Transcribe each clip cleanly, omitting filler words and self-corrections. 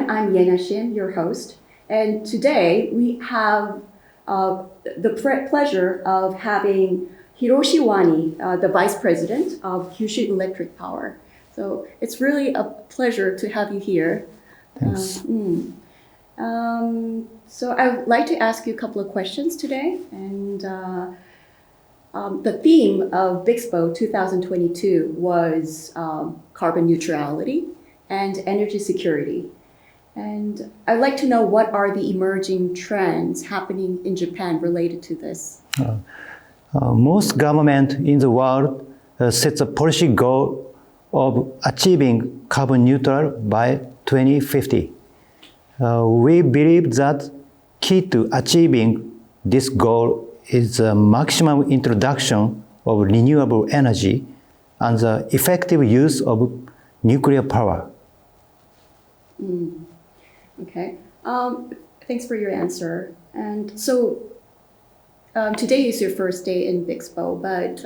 I'm Yena Shin, your host, and today we have the pleasure of having Hiroshi Wani, the Vice President of Kyushu Electric Power. So it's really a pleasure to have you here. Thanks. So I would like to ask you a couple of questions today. And the theme of BIXPO 2022 was carbon neutrality and energy security. And I'd like to know what are the emerging trends happening in Japan related to this? Most governments in the world sets a policy goal of achieving carbon neutral by 2050. We believe that key to achieving this goal is the maximum introduction of renewable energy and the effective use of nuclear power. Okay. Thanks for your answer. And so today is your first day in BIXPO, but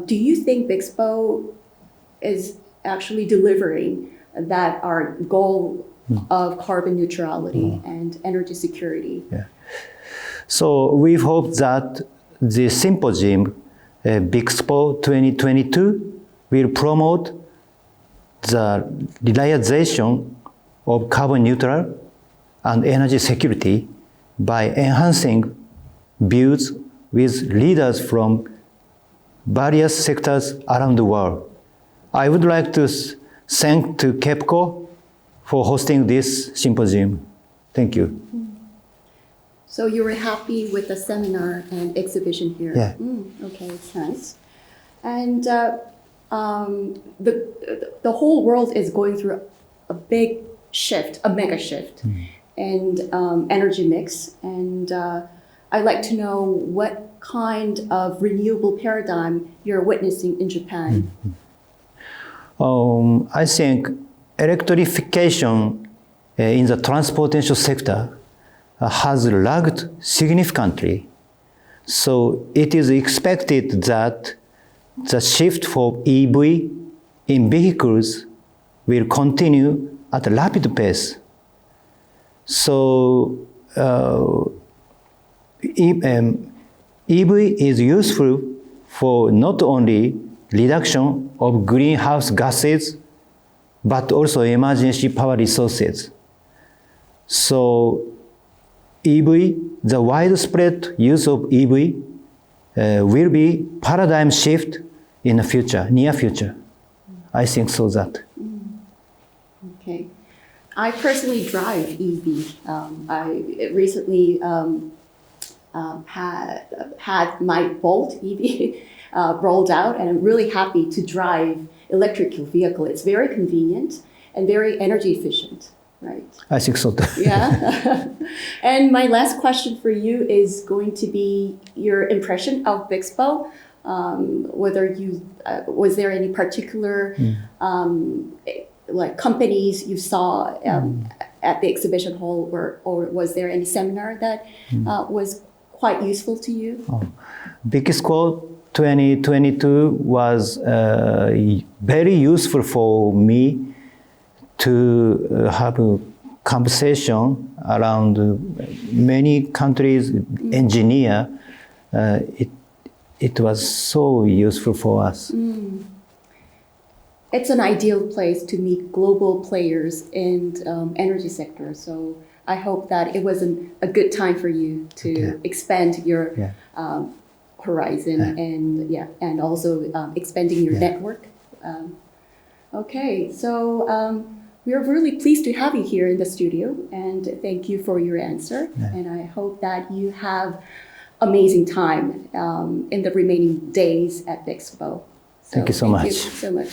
do you think BIXPO is actually delivering that our goal of carbon neutrality and energy security? Yeah. So we hope that the symposium, BIXPO 2022, will promote the realization of carbon neutral and energy security by enhancing views with leaders from various sectors around the world. I would like to thank to KEPCO for hosting this symposium. Thank you. So you were happy with the seminar and exhibition here? Yeah. Okay, it's nice. And the whole world is going through a big shift, a mega shift, and energy mix. And I'd like to know what kind of renewable paradigm you're witnessing in Japan. I think electrification in the transportation sector has lagged significantly. So it is expected that the shift for EV in vehicles will continue at a rapid pace. So EV is useful for not only reduction of greenhouse gases, but also emergency power resources. So EV, the widespread use of EV will be paradigm shift in the future, near future. I think so that. Okay. I personally drive EV. I recently had my Bolt EV rolled out, and I'm really happy to drive electric vehicle. It's very convenient and very energy efficient, right? I think so too. Yeah. And my last question for you is going to be your impression of BIXPO. Whether you was there any particular like companies you saw at the exhibition hall, or was there any seminar that was quite useful to you? BIXPO 2022 was very useful for me to have a conversation around many countries, engineer. It was so useful for us. It's an ideal place to meet global players in energy sector. So I hope that it was a good time for you to expand your horizon and also expanding your network. Okay, so we are really pleased to have you here in the studio, and thank you for your answer. And I hope that you have amazing time in the remaining days at BIXPO. Thank you so much. Thank you so much.